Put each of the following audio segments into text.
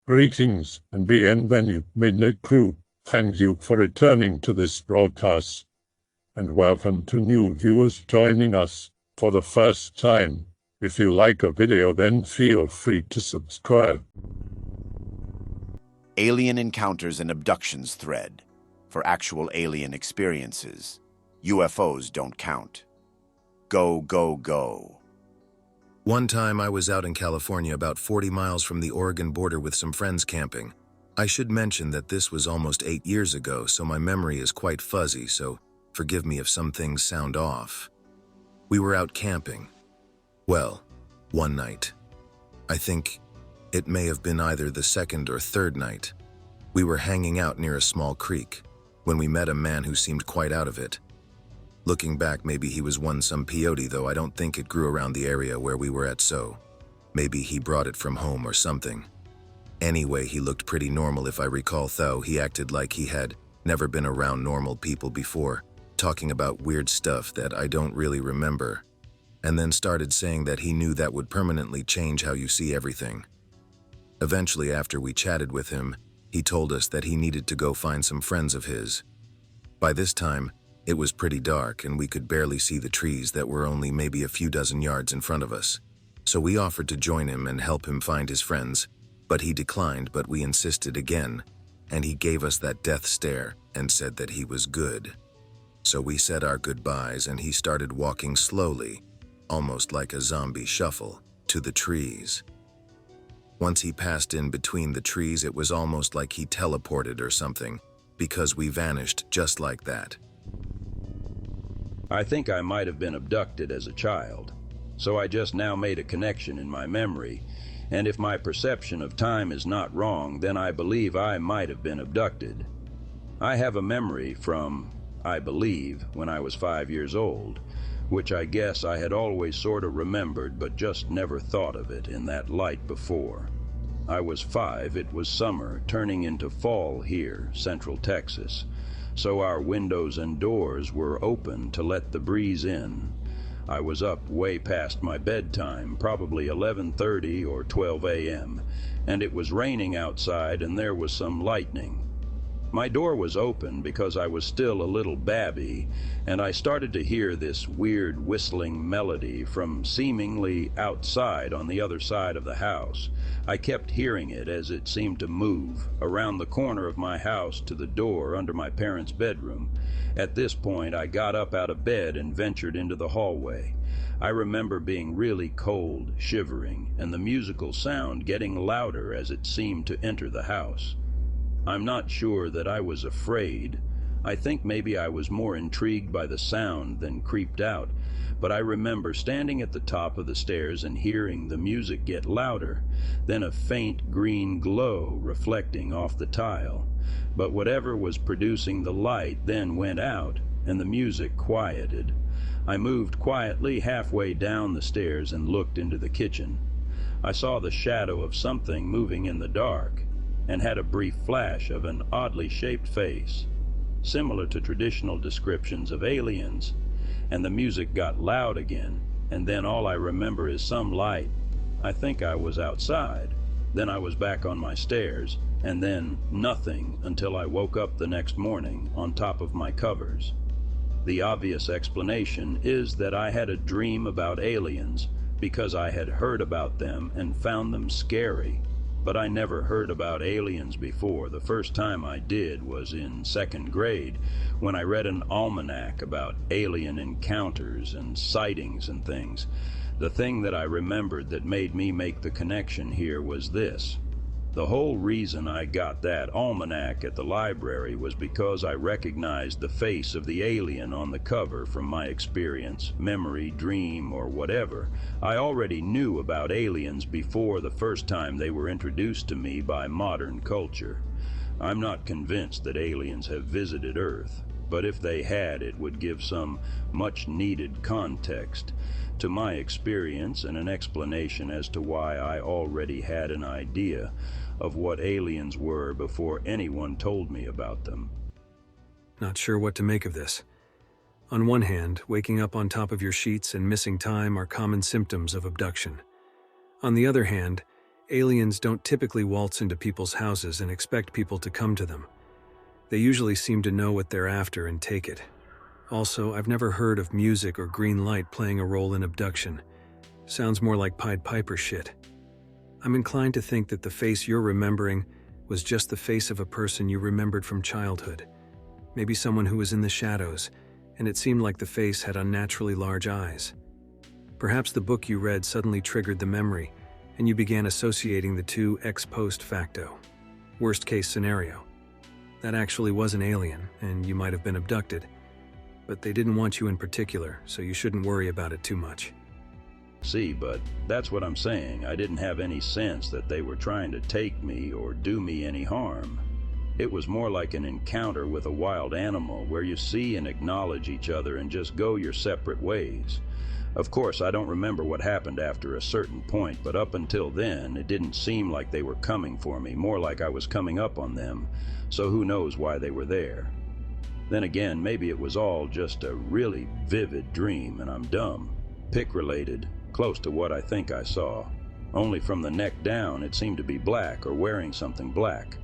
Greetings and bienvenue, Midnight Crew. Thank you for returning to this broadcast, and welcome to new viewers joining us for the first time. If you like a video, then feel free to subscribe. Alien Encounters and Abductions thread. For actual alien experiences, UFOs don't count. Go, go, go. One time I was out in California about 40 miles from the Oregon border with some friends camping. I should mention that this was almost 8 years ago, so my memory is quite fuzzy, so forgive me if some things sound off. We were out camping. Well, one night. I think it may have been either the second or third night. We were hanging out near a small creek when we met a man who seemed quite out of it. Looking back, maybe he was some peyote, though I don't think it grew around the area where we were at, so maybe he brought it from home or something. Anyway, he looked pretty normal if I recall, though he acted like he had never been around normal people before, talking about weird stuff that I don't really remember, and then started saying that he knew that would permanently change how you see everything. Eventually, after we chatted with him, he told us that he needed to go find some friends of his. By this time, it was pretty dark and we could barely see the trees that were only maybe a few dozen yards in front of us. So we offered to join him and help him find his friends, but he declined, but we insisted again, and he gave us that death stare and said that he was good. So we said our goodbyes and he started walking slowly, almost like a zombie shuffle, to the trees. Once he passed in between the trees, it was almost like he teleported or something, because we vanished just like that. I think I might have been abducted as a child, so I just now made a connection in my memory, and if my perception of time is not wrong, then I believe I might have been abducted. I have a memory from, I believe, when I was 5 years old, which I guess I had always sort of remembered but just never thought of it in that light before. I was 5, it was summer, turning into fall here, Central Texas. So our windows and doors were open to let the breeze in. I was up way past my bedtime, probably 11:30 or 12 a.m., and it was raining outside and there was some lightning. My door was open because I was still a little babby, and I started to hear this weird whistling melody from seemingly outside on the other side of the house. I kept hearing it as it seemed to move around the corner of my house to the door under my parents' bedroom. At this point, I got up out of bed and ventured into the hallway. I remember being really cold, shivering, and the musical sound getting louder as it seemed to enter the house. I'm not sure that I was afraid. I think maybe I was more intrigued by the sound than creeped out, but I remember standing at the top of the stairs and hearing the music get louder, then a faint green glow reflecting off the tile. But whatever was producing the light then went out, and the music quieted. I moved quietly halfway down the stairs and looked into the kitchen. I saw the shadow of something moving in the dark, and had a brief flash of an oddly shaped face, similar to traditional descriptions of aliens, and the music got loud again, and then all I remember is some light. I think I was outside, then I was back on my stairs, and then nothing until I woke up the next morning on top of my covers. The obvious explanation is that I had a dream about aliens because I had heard about them and found them scary. But I never heard about aliens before. The first time I did was in 2nd grade when I read an almanac about alien encounters and sightings and things. The thing that I remembered that made me make the connection here was this. The whole reason I got that almanac at the library was because I recognized the face of the alien on the cover from my experience, memory, dream, or whatever. I already knew about aliens before the first time they were introduced to me by modern culture. I'm not convinced that aliens have visited Earth, but if they had, it would give some much-needed context to my experience and an explanation as to why I already had an idea of what aliens were before anyone told me about them. Not sure what to make of this. On one hand, waking up on top of your sheets and missing time are common symptoms of abduction. On the other hand, Aliens don't typically waltz into people's houses and expect people to come to them. They usually seem to know what they're after and take it. Also, I've never heard of music or green light playing a role in abduction. Sounds more like Pied Piper shit. I'm inclined to think that the face you're remembering was just the face of a person you remembered from childhood. Maybe someone who was in the shadows, and it seemed like the face had unnaturally large eyes. Perhaps the book you read suddenly triggered the memory, and you began associating the two ex post facto. Worst case scenario. That actually was an alien, and you might have been abducted. But they didn't want you in particular, so you shouldn't worry about it too much. See, but that's what I'm saying. I didn't have any sense that they were trying to take me or do me any harm. It was more like an encounter with a wild animal where you see and acknowledge each other and just go your separate ways. Of course, I don't remember what happened after a certain point, but up until then, it didn't seem like they were coming for me, more like I was coming up on them, so who knows why they were there. Then again, maybe it was all just a really vivid dream and I'm dumb. Pick-related, close to what I think I saw. Only from the neck down, it seemed to be black or wearing something black.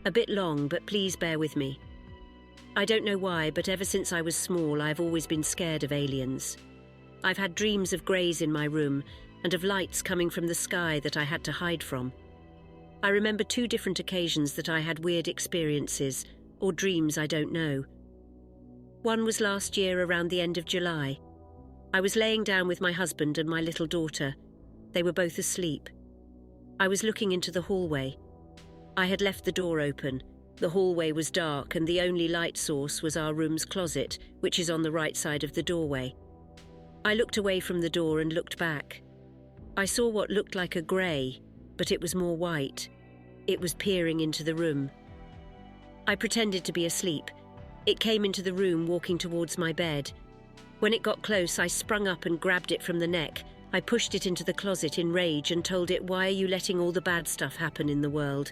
A bit long, but please bear with me. I don't know why, but ever since I was small, I've always been scared of aliens. I've had dreams of greys in my room and of lights coming from the sky that I had to hide from. I remember 2 different occasions that I had weird experiences, or dreams I don't know. One was last year around the end of July. I was laying down with my husband and my little daughter. They were both asleep. I was looking into the hallway. I had left the door open. The hallway was dark and the only light source was our room's closet, which is on the right side of the doorway. I looked away from the door and looked back. I saw what looked like a grey, but it was more white. It was peering into the room. I pretended to be asleep. It came into the room walking towards my bed. When it got close, I sprung up and grabbed it from the neck. I pushed it into the closet in rage and told it, "Why are you letting all the bad stuff happen in the world?"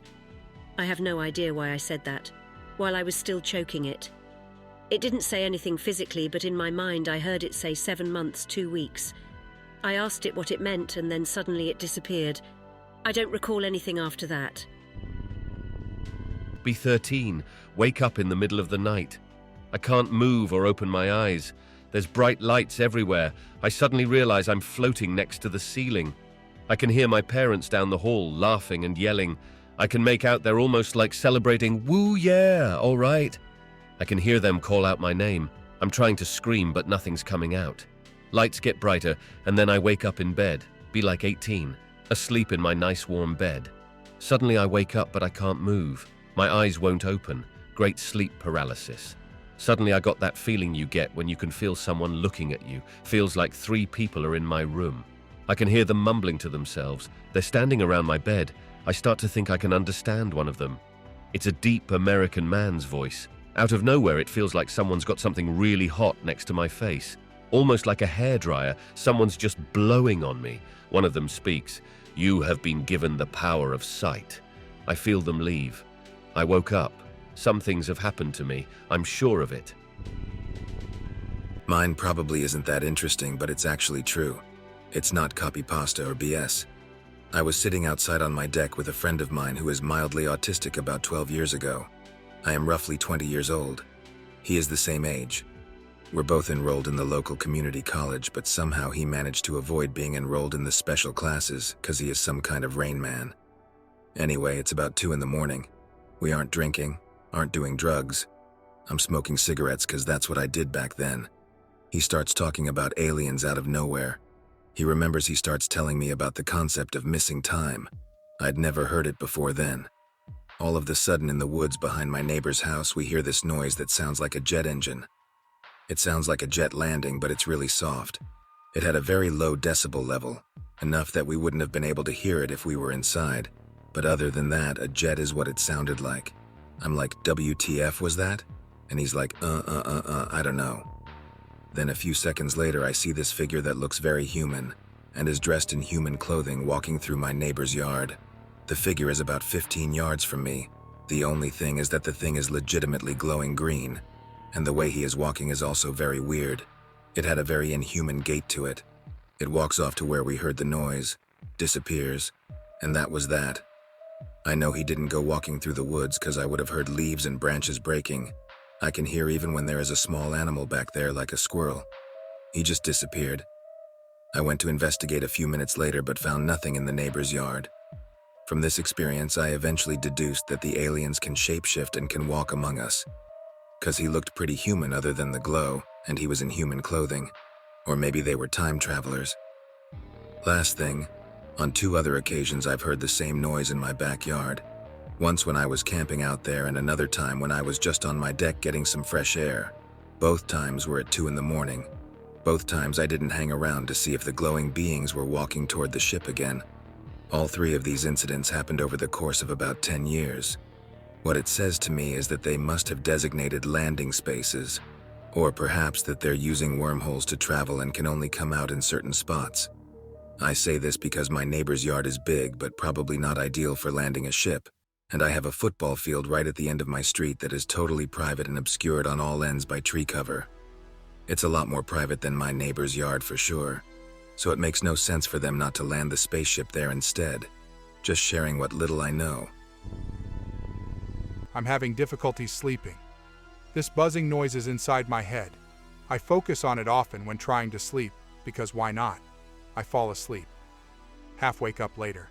I have no idea why I said that, while I was still choking it. It didn't say anything physically, but in my mind I heard it say 7 months, 2 weeks. I asked it what it meant, and then suddenly it disappeared. I don't recall anything after that. Be 13, wake up in the middle of the night. I can't move or open my eyes. There's bright lights everywhere. I suddenly realize I'm floating next to the ceiling. I can hear my parents down the hall laughing and yelling. I can make out they're almost like celebrating, "Woo, yeah, all right." I can hear them call out my name. I'm trying to scream, but nothing's coming out. Lights get brighter, and then I wake up in bed, be like 18, asleep in my nice warm bed. Suddenly I wake up, but I can't move. My eyes won't open. Great sleep paralysis. Suddenly I got that feeling you get when you can feel someone looking at you. Feels like 3 people are in my room. I can hear them mumbling to themselves. They're standing around my bed. I start to think I can understand one of them. It's a deep American man's voice. Out of nowhere, it feels like someone's got something really hot next to my face. Almost like a hairdryer, someone's just blowing on me. One of them speaks, "You have been given the power of sight." I feel them leave. I woke up. Some things have happened to me. I'm sure of it. Mine probably isn't that interesting, but it's actually true. It's not copy pasta or BS. I was sitting outside on my deck with a friend of mine who is mildly autistic about 12 years ago. I am roughly 20 years old. He is the same age. We're both enrolled in the local community college, but somehow he managed to avoid being enrolled in the special classes because he is some kind of Rain Man. Anyway, it's about 2 in the morning. We aren't drinking, aren't doing drugs. I'm smoking cigarettes because that's what I did back then. He starts talking about aliens out of nowhere. He remembers he starts telling me about the concept of missing time. I'd never heard it before then. All of the sudden in the woods behind my neighbor's house, we hear this noise that sounds like a jet engine. It sounds like a jet landing, but it's really soft. It had a very low decibel level, enough that we wouldn't have been able to hear it if we were inside. But other than that, a jet is what it sounded like. I'm like, WTF was that? And he's like, I don't know. Then a few seconds later, I see this figure that looks very human and is dressed in human clothing walking through my neighbor's yard. The figure is about 15 yards from me. The only thing is that the thing is legitimately glowing green, and the way he is walking is also very weird. It had a very inhuman gait to it. It walks off to where we heard the noise, disappears, and that was that. I know he didn't go walking through the woods because I would have heard leaves and branches breaking. I can hear even when there is a small animal back there like a squirrel. He just disappeared. I went to investigate a few minutes later but found nothing in the neighbor's yard. From this experience, I eventually deduced that the aliens can shapeshift and can walk among us. Because he looked pretty human other than the glow, and he was in human clothing. Or maybe they were time travelers. Last thing, on 2 other occasions I've heard the same noise in my backyard. Once when I was camping out there and another time when I was just on my deck getting some fresh air. Both times were at 2 in the morning. Both times I didn't hang around to see if the glowing beings were walking toward the ship again. All 3 of these incidents happened over the course of about 10 years. What it says to me is that they must have designated landing spaces, or perhaps that they're using wormholes to travel and can only come out in certain spots. I say this because my neighbor's yard is big but probably not ideal for landing a ship, and I have a football field right at the end of my street that is totally private and obscured on all ends by tree cover. It's a lot more private than my neighbor's yard for sure, so it makes no sense for them not to land the spaceship there instead. Just sharing what little I know. I'm having difficulty sleeping. This buzzing noise is inside my head. I focus on it often when trying to sleep, because why not? I fall asleep. Half wake up later,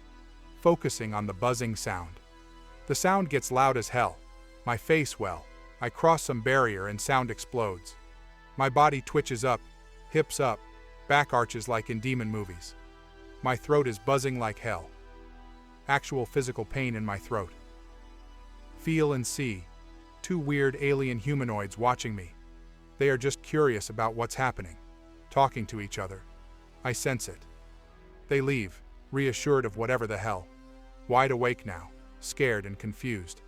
focusing on the buzzing sound. The sound gets loud as hell. My face, well, I cross some barrier and sound explodes. My body twitches up, hips up, back arches like in demon movies. My throat is buzzing like hell. Actual physical pain in my throat. Feel and see 2 weird alien humanoids watching me. They are just curious about what's happening, talking to each other. I sense it. They leave, reassured of whatever the hell. Wide awake now, scared and confused.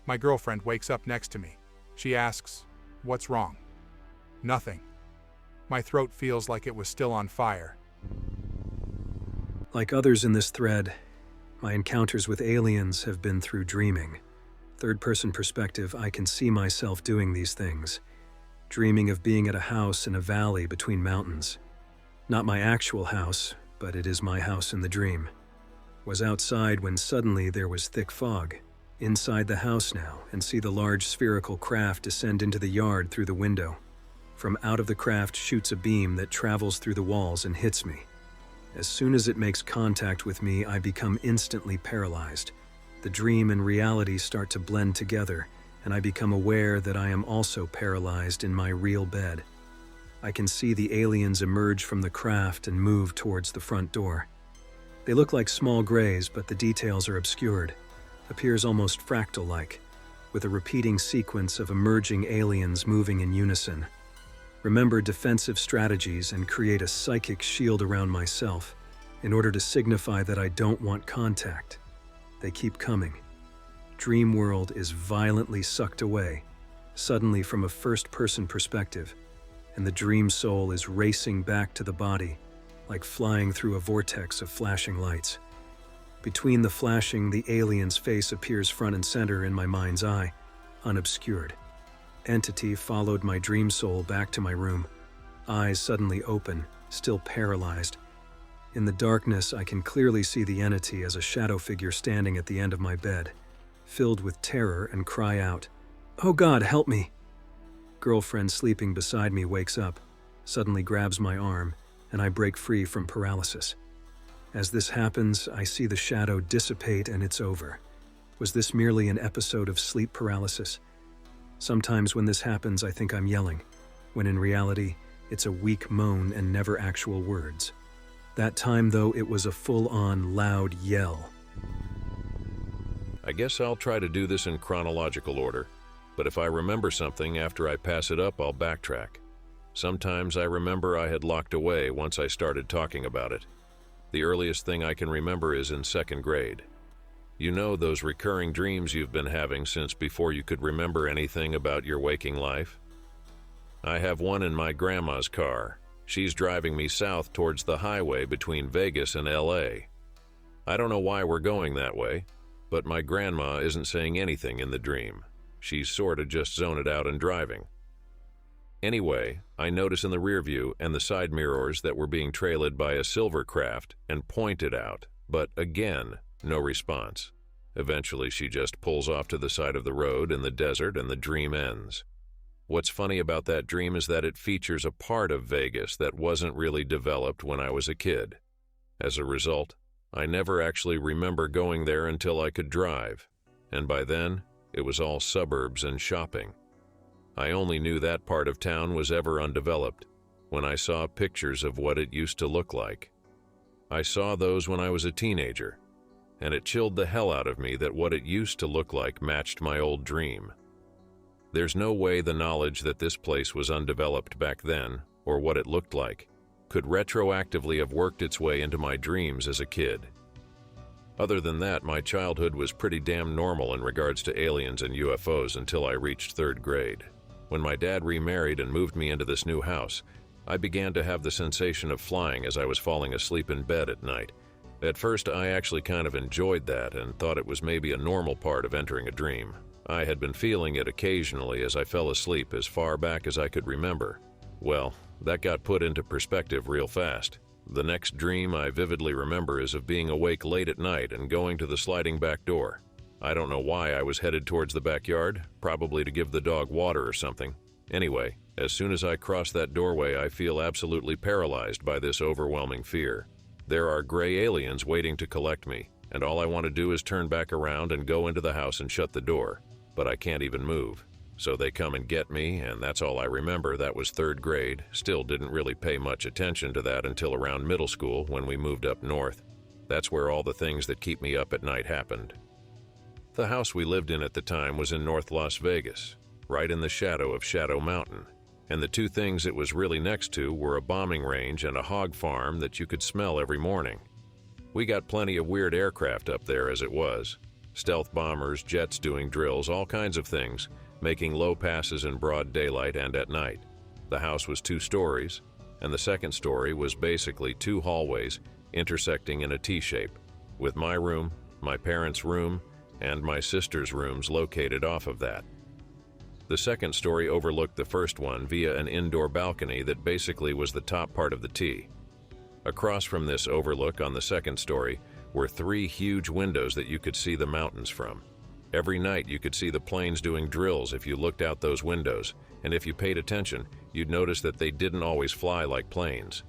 My girlfriend wakes up next to me. She asks, "What's wrong?" Nothing. My throat feels like it was still on fire. Like others in this thread, my encounters with aliens have been through dreaming. Third-person perspective, I can see myself doing these things. Dreaming of being at a house in a valley between mountains. Not my actual house, but it is my house in the dream. Was outside when suddenly there was thick fog. Inside the house now, and see the large spherical craft descend into the yard through the window. From out of the craft shoots a beam that travels through the walls and hits me. As soon as it makes contact with me, I become instantly paralyzed. The dream and reality start to blend together, and I become aware that I am also paralyzed in my real bed. I can see the aliens emerge from the craft and move towards the front door. They look like small grays, but the details are obscured. Appears almost fractal-like, with a repeating sequence of emerging aliens moving in unison. Remember defensive strategies and create a psychic shield around myself in order to signify that I don't want contact. They keep coming. Dream world is violently sucked away, suddenly from a first-person perspective, and the dream soul is racing back to the body, like flying through a vortex of flashing lights. Between the flashing, the alien's face appears front and center in my mind's eye, unobscured. Entity followed my dream soul back to my room, eyes suddenly open, still paralyzed. In the darkness, I can clearly see the entity as a shadow figure standing at the end of my bed, filled with terror, and cry out, "Oh God, help me!" Girlfriend sleeping beside me wakes up, suddenly grabs my arm, and I break free from paralysis. As this happens, I see the shadow dissipate and it's over. Was this merely an episode of sleep paralysis? Sometimes when this happens, I think I'm yelling, when in reality, it's a weak moan and never actual words. That time, though, it was a full-on, loud yell. I guess I'll try to do this in chronological order, but if I remember something after I pass it up, I'll backtrack. Sometimes I remember I had locked away once I started talking about it. The earliest thing I can remember is in 2nd grade. You know those recurring dreams you've been having since before you could remember anything about your waking life? I have one in my grandma's car. She's driving me south towards the highway between Vegas and LA. I don't know why we're going that way, but my grandma isn't saying anything in the dream. She's sorta just zoning out and driving. Anyway, I notice in the rear view and the side mirrors that we're being trailed by a silver craft and point it out, but again, no response. Eventually, she just pulls off to the side of the road in the desert and the dream ends. What's funny about that dream is that it features a part of Vegas that wasn't really developed when I was a kid. As a result, I never actually remember going there until I could drive, and by then, it was all suburbs and shopping. I only knew that part of town was ever undeveloped when I saw pictures of what it used to look like. I saw those when I was a teenager, and it chilled the hell out of me that what it used to look like matched my old dream. There's no way the knowledge that this place was undeveloped back then, or what it looked like, could retroactively have worked its way into my dreams as a kid. Other than that, my childhood was pretty damn normal in regards to aliens and UFOs until I reached 3rd grade. When my dad remarried and moved me into this new house, I began to have the sensation of flying as I was falling asleep in bed at night. At first, I actually kind of enjoyed that and thought it was maybe a normal part of entering a dream. I had been feeling it occasionally as I fell asleep as far back as I could remember. Well, that got put into perspective real fast. The next dream I vividly remember is of being awake late at night and going to the sliding back door. I don't know why I was headed towards the backyard, probably to give the dog water or something. Anyway, as soon as I cross that doorway, I feel absolutely paralyzed by this overwhelming fear. There are gray aliens waiting to collect me, and all I want to do is turn back around and go into the house and shut the door, but I can't even move. So they come and get me, and that's all I remember. That was 3rd grade. Still didn't really pay much attention to that until around middle school when we moved up north. That's where all the things that keep me up at night happened. The house we lived in at the time was in North Las Vegas, right in the shadow of Shadow Mountain, and the two things it was really next to were a bombing range and a hog farm that you could smell every morning. We got plenty of weird aircraft up there as it was. Stealth bombers, jets doing drills, all kinds of things, making low passes in broad daylight and at night. The house was 2 stories, and the second story was basically 2 hallways intersecting in a T-shape, with my room, my parents' room, and my sister's rooms located off of that. The second story overlooked the first one via an indoor balcony that basically was the top part of the T. Across from this overlook on the second story were 3 huge windows that you could see the mountains from. Every night you could see the planes doing drills if you looked out those windows, and if you paid attention, you'd notice that they didn't always fly like planes.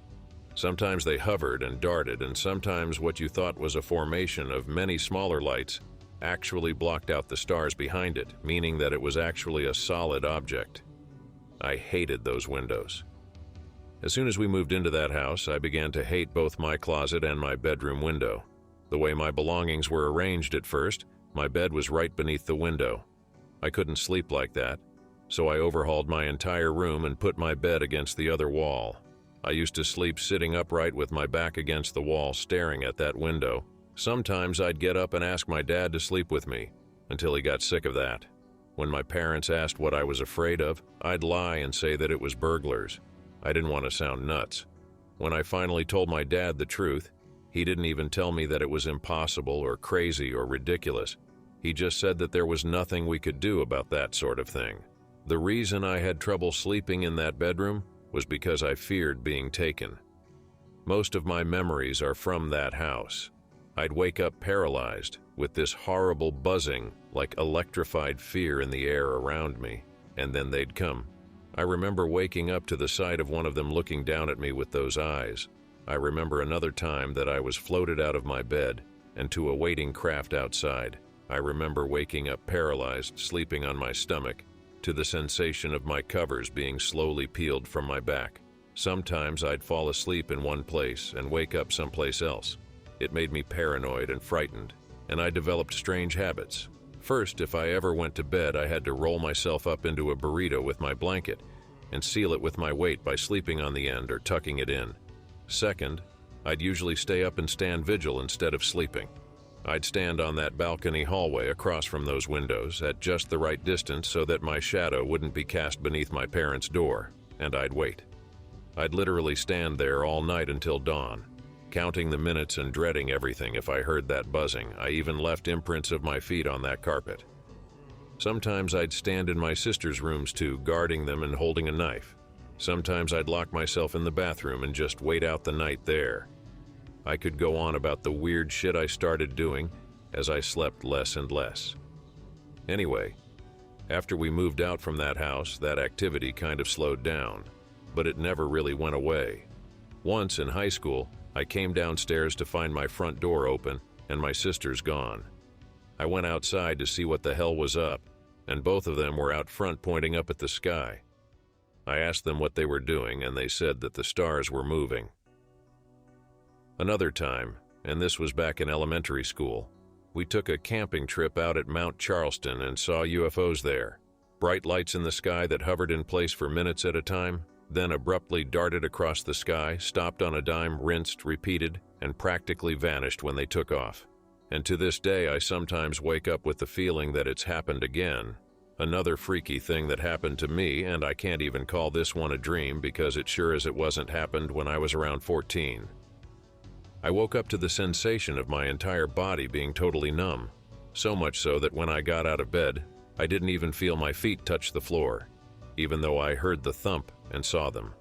Sometimes they hovered and darted, and sometimes what you thought was a formation of many smaller lights actually blocked out the stars behind it, meaning that it was actually a solid object. I hated those windows. As soon as we moved into that house, I began to hate both my closet and my bedroom window. The way my belongings were arranged at first, my bed was right beneath the window. I couldn't sleep like that, so I overhauled my entire room and put my bed against the other wall. I used to sleep sitting upright with my back against the wall staring at that window. Sometimes I'd get up and ask my dad to sleep with me, until he got sick of that. When my parents asked what I was afraid of, I'd lie and say that it was burglars. I didn't want to sound nuts. When I finally told my dad the truth, he didn't even tell me that it was impossible or crazy or ridiculous. He just said that there was nothing we could do about that sort of thing. The reason I had trouble sleeping in that bedroom was because I feared being taken. Most of my memories are from that house. I'd wake up paralyzed, with this horrible buzzing, like electrified fear in the air around me, and then they'd come. I remember waking up to the sight of one of them looking down at me with those eyes. I remember another time that I was floated out of my bed and to a waiting craft outside. I remember waking up paralyzed, sleeping on my stomach, to the sensation of my covers being slowly peeled from my back. Sometimes I'd fall asleep in one place and wake up someplace else. It made me paranoid and frightened, and I developed strange habits. First, if I ever went to bed, I had to roll myself up into a burrito with my blanket and seal it with my weight by sleeping on the end or tucking it in. Second, I'd usually stay up and stand vigil instead of sleeping. I'd stand on that balcony hallway across from those windows at just the right distance so that my shadow wouldn't be cast beneath my parents' door, and I'd wait. I'd literally stand there all night until dawn, counting the minutes and dreading everything if I heard that buzzing. I even left imprints of my feet on that carpet. Sometimes I'd stand in my sister's rooms too, guarding them and holding a knife. Sometimes I'd lock myself in the bathroom and just wait out the night there. I could go on about the weird shit I started doing as I slept less and less. Anyway, after we moved out from that house, that activity kind of slowed down, but it never really went away. Once in high school, I came downstairs to find my front door open and my sister's gone. I went outside to see what the hell was up, and both of them were out front pointing up at the sky. I asked them what they were doing, and they said that the stars were moving. Another time, and this was back in elementary school, we took a camping trip out at Mount Charleston and saw UFOs there. Bright lights in the sky that hovered in place for minutes at a time, then abruptly darted across the sky, stopped on a dime, rinsed, repeated, and practically vanished when they took off. And to this day, I sometimes wake up with the feeling that it's happened again. Another freaky thing that happened to me, and I can't even call this one a dream because it sure as it wasn't happened when I was around 14. I woke up to the sensation of my entire body being totally numb, so much so that when I got out of bed, I didn't even feel my feet touch the floor, even though I heard the thump and saw them.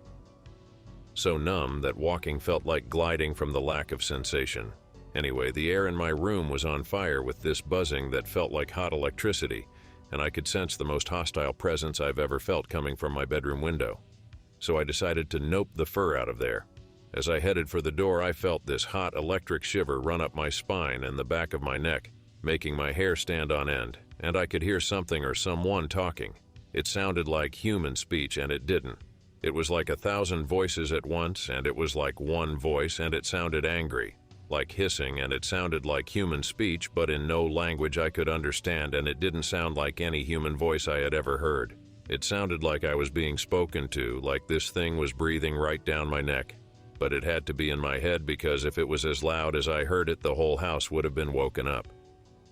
So numb that walking felt like gliding from the lack of sensation. Anyway, the air in my room was on fire with this buzzing that felt like hot electricity, and I could sense the most hostile presence I've ever felt coming from my bedroom window. So I decided to nope the fur out of there. As I headed for the door, I felt this hot electric shiver run up my spine and the back of my neck, making my hair stand on end, and I could hear something or someone talking. It sounded like human speech, and it didn't. It was like 1,000 voices at once, and it was like one voice, and it sounded angry, like hissing, and it sounded like human speech, but in no language I could understand, and it didn't sound like any human voice I had ever heard. It sounded like I was being spoken to, like this thing was breathing right down my neck. But it had to be in my head because if it was as loud as I heard it, the whole house would have been woken up.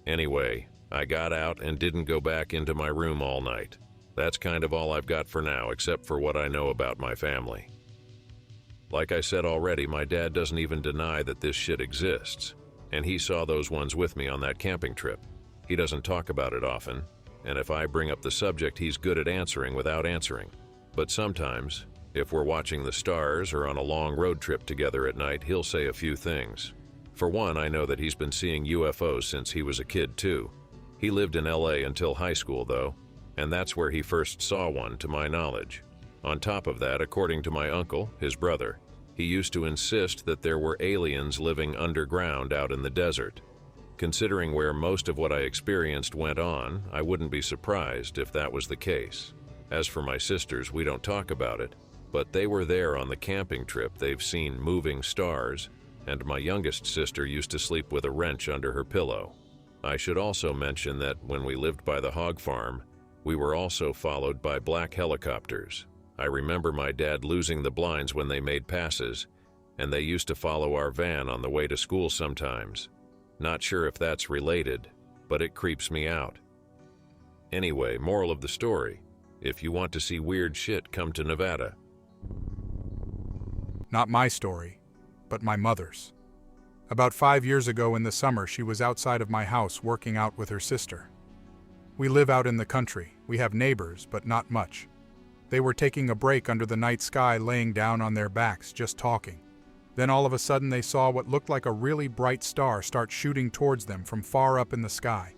Anyway, I got out and didn't go back into my room all night. That's kind of all I've got for now, except for what I know about my family. Like I said already, my dad doesn't even deny that this shit exists, and he saw those ones with me on that camping trip. He doesn't talk about it often, and if I bring up the subject, he's good at answering without answering. But sometimes, if we're watching the stars or on a long road trip together at night, he'll say a few things. For one, I know that he's been seeing UFOs since he was a kid too. He lived in LA until high school though, and that's where he first saw one to my knowledge. On top of that, according to my uncle, his brother, he used to insist that there were aliens living underground out in the desert. Considering where most of what I experienced went on, I wouldn't be surprised if that was the case. As for my sisters, we don't talk about it, but they were there on the camping trip. They've seen moving stars, and my youngest sister used to sleep with a wrench under her pillow. I should also mention that when we lived by the hog farm, we were also followed by black helicopters. I remember my dad losing the blinds when they made passes, and they used to follow our van on the way to school sometimes. Not sure if that's related, but it creeps me out. Anyway, moral of the story, if you want to see weird shit, come to Nevada. Not my story, but my mother's. About 5 years ago in the summer, she was outside of my house working out with her sister. We live out in the country. We have neighbors, but not much. They were taking a break under the night sky, laying down on their backs, just talking. Then all of a sudden they saw what looked like a really bright star start shooting towards them from far up in the sky.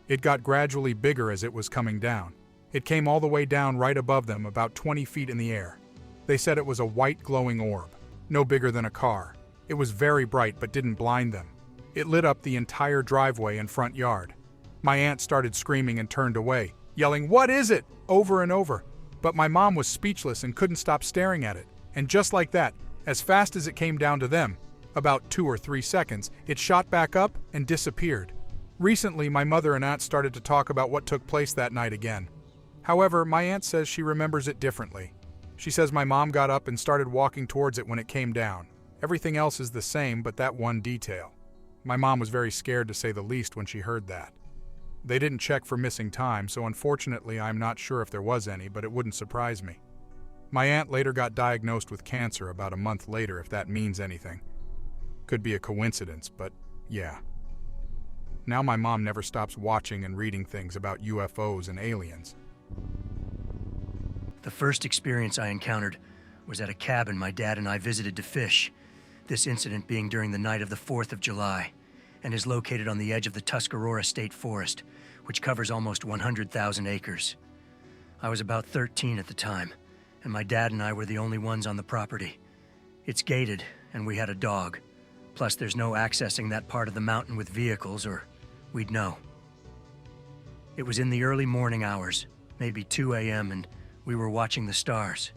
It got gradually bigger as it was coming down. It came all the way down right above them, about 20 feet in the air. They said it was a white glowing orb, no bigger than a car. It was very bright but didn't blind them. It lit up the entire driveway and front yard. My aunt started screaming and turned away, yelling, "What is it?" over and over. But my mom was speechless and couldn't stop staring at it. And just like that, as fast as it came down to them, about 2 or 3 seconds, it shot back up and disappeared. Recently, my mother and aunt started to talk about what took place that night again. However, my aunt says she remembers it differently. She says my mom got up and started walking towards it when it came down. Everything else is the same, but that one detail. My mom was very scared, to say the least, when she heard that. They didn't check for missing time, so unfortunately I'm not sure if there was any, but it wouldn't surprise me. My aunt later got diagnosed with cancer about a month later, if that means anything. Could be a coincidence, but yeah. Now my mom never stops watching and reading things about UFOs and aliens. The first experience I encountered was at a cabin my dad and I visited to fish, this incident being during the night of the 4th of July, and is located on the edge of the Tuscarora State Forest, which covers almost 100,000 acres. I was about 13 at the time, and my dad and I were the only ones on the property. It's gated, and we had a dog. Plus, there's no accessing that part of the mountain with vehicles, or we'd know. It was in the early morning hours, maybe 2 a.m., and we were watching the stars.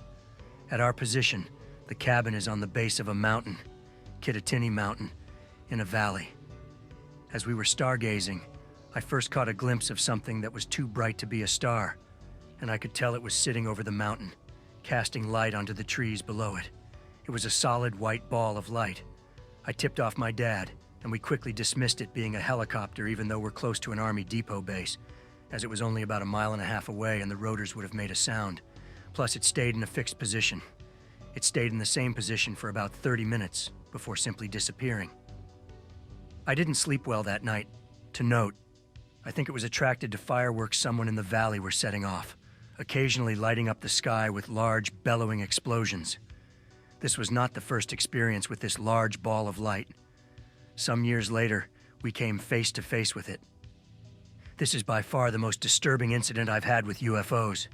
At our position, the cabin is on the base of a mountain, Kittatinny Mountain, in a valley. As we were stargazing, I first caught a glimpse of something that was too bright to be a star, and I could tell it was sitting over the mountain, casting light onto the trees below it. It was a solid white ball of light. I tipped off my dad, and we quickly dismissed it being a helicopter even though we're close to an Army depot base, as it was only about 1.5 miles away and the rotors would have made a sound. Plus, it stayed in a fixed position. It stayed in the same position for about 30 minutes before simply disappearing. I didn't sleep well that night. To note, I think it was attracted to fireworks someone in the valley were setting off, occasionally lighting up the sky with large, bellowing explosions. This was not the first experience with this large ball of light. Some years later, we came face to face with it. This is by far the most disturbing incident I've had with UFOs,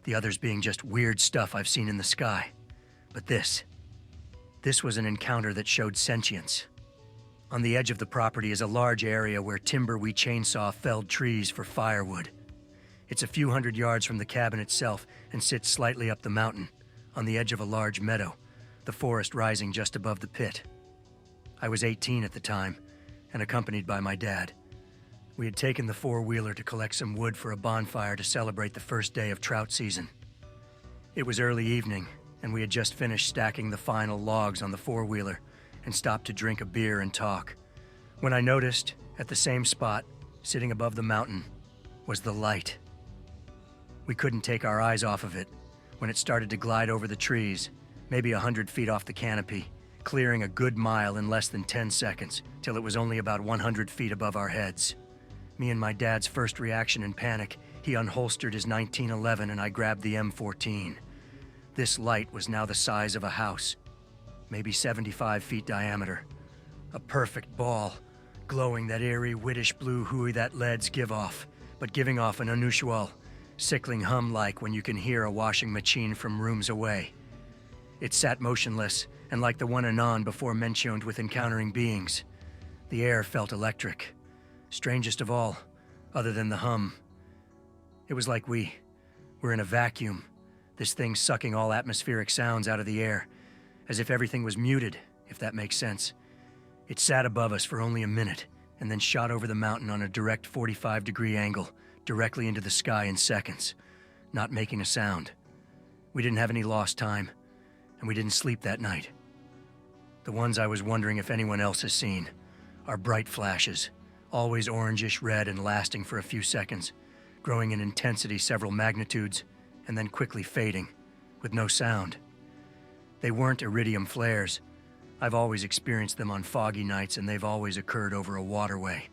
the others being just weird stuff I've seen in the sky. But this was an encounter that showed sentience. On the edge of the property is a large area where timber we chainsaw felled trees for firewood. It's a few hundred yards from the cabin itself and sits slightly up the mountain, on the edge of a large meadow, the forest rising just above the pit. I was 18 at the time, and accompanied by my dad. We had taken the four-wheeler to collect some wood for a bonfire to celebrate the first day of trout season. It was early evening, and we had just finished stacking the final logs on the four-wheeler and stopped to drink a beer and talk, when I noticed, at the same spot, sitting above the mountain, was the light. We couldn't take our eyes off of it when it started to glide over the trees, maybe 100 feet off the canopy, clearing a good mile in less than 10 seconds, till it was only about 100 feet above our heads. Me and my dad's first reaction in panic, he unholstered his 1911 and I grabbed the M14. This light was now the size of a house, maybe 75 feet diameter. A perfect ball, glowing that eerie, whitish blue hue that LEDs give off, but giving off an unusual, sickling hum like when you can hear a washing machine from rooms away. It sat motionless, and like the one anon before mentioned with encountering beings, the air felt electric. Strangest of all, other than the hum. It was like we were in a vacuum, this thing sucking all atmospheric sounds out of the air, as if everything was muted, if that makes sense. It sat above us for only a minute, and then shot over the mountain on a direct 45-degree angle, directly into the sky in seconds, not making a sound. We didn't have any lost time, and we didn't sleep that night. The ones I was wondering if anyone else has seen are bright flashes, always orangish red and lasting for a few seconds, growing in intensity several magnitudes, and then quickly fading, with no sound. They weren't iridium flares. I've always experienced them on foggy nights, and they've always occurred over a waterway,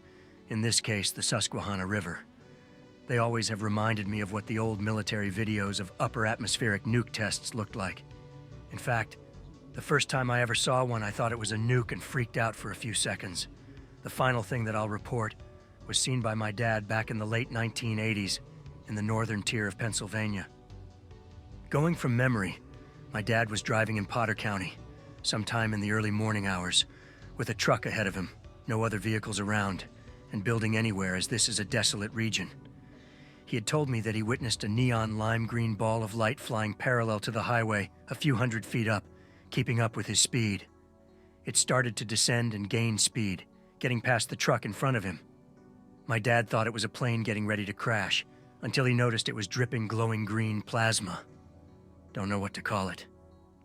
in this case the Susquehanna River. They always have reminded me of what the old military videos of upper atmospheric nuke tests looked like. In fact, the first time I ever saw one, I thought it was a nuke and freaked out for a few seconds. The final thing that I'll report was seen by my dad back in the late 1980s in the northern tier of Pennsylvania. Going from memory, my dad was driving in Potter County, sometime in the early morning hours, with a truck ahead of him, no other vehicles around, and building anywhere as this is a desolate region. He had told me that he witnessed a neon lime green ball of light flying parallel to the highway a few hundred feet up, keeping up with his speed. It started to descend and gain speed, getting past the truck in front of him. My dad thought it was a plane getting ready to crash, until he noticed it was dripping glowing green plasma. Don't know what to call it.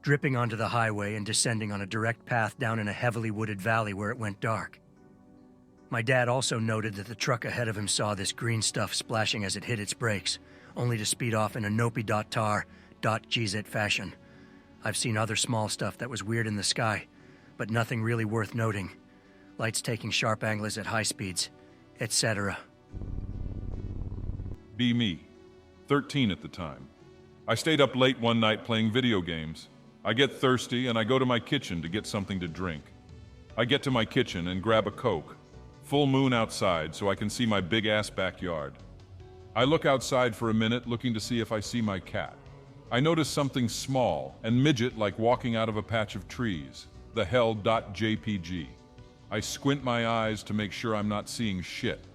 Dripping onto the highway and descending on a direct path down in a heavily wooded valley where it went dark. My dad also noted that the truck ahead of him saw this green stuff splashing as it hit its brakes, only to speed off in a nopi.tar.gz fashion. I've seen other small stuff that was weird in the sky, but nothing really worth noting. Lights taking sharp angles at high speeds, etc. Be me, 13 at the time. I stayed up late one night playing video games. I get thirsty and I go to my kitchen to get something to drink. I get to my kitchen and grab a Coke. Full moon outside so I can see my big-ass backyard. I look outside for a minute looking to see if I see my cat. I notice something small and midget-like walking out of a patch of trees, the hell.jpg. I squint my eyes to make sure I'm not seeing shit.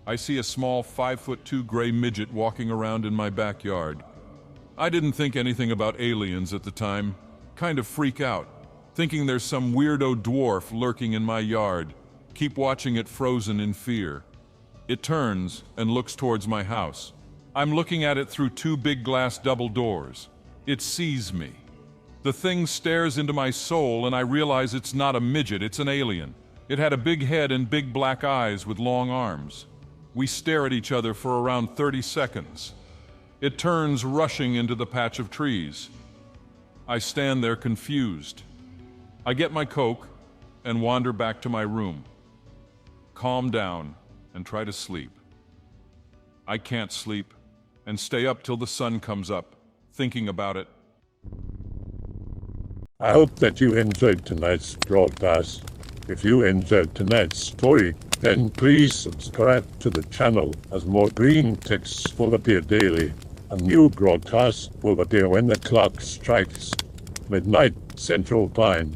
I see a small 5'2" gray midget walking around in my backyard. I didn't think anything about aliens at the time. Kind of freak out, thinking there's some weirdo dwarf lurking in my yard. Keep watching it frozen in fear. It turns and looks towards my house. I'm looking at it through two big glass double doors. It sees me. The thing stares into my soul and I realize it's not a midget, it's an alien. It had a big head and big black eyes with long arms. We stare at each other for around 30 seconds. It turns rushing into the patch of trees. I stand there confused. I get my Coke and wander back to my room. Calm down and try to sleep. I can't sleep and stay up till the sun comes up, thinking about it. I hope that you enjoyed tonight's broadcast. If you enjoyed tonight's story, then please subscribe to the channel as more green texts will appear daily. A new broadcast will appear when the clock strikes midnight Central Time.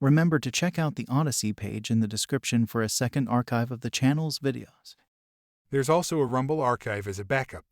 Remember to check out the Odyssey page in the description for a second archive of the channel's videos. There's also a Rumble archive as a backup.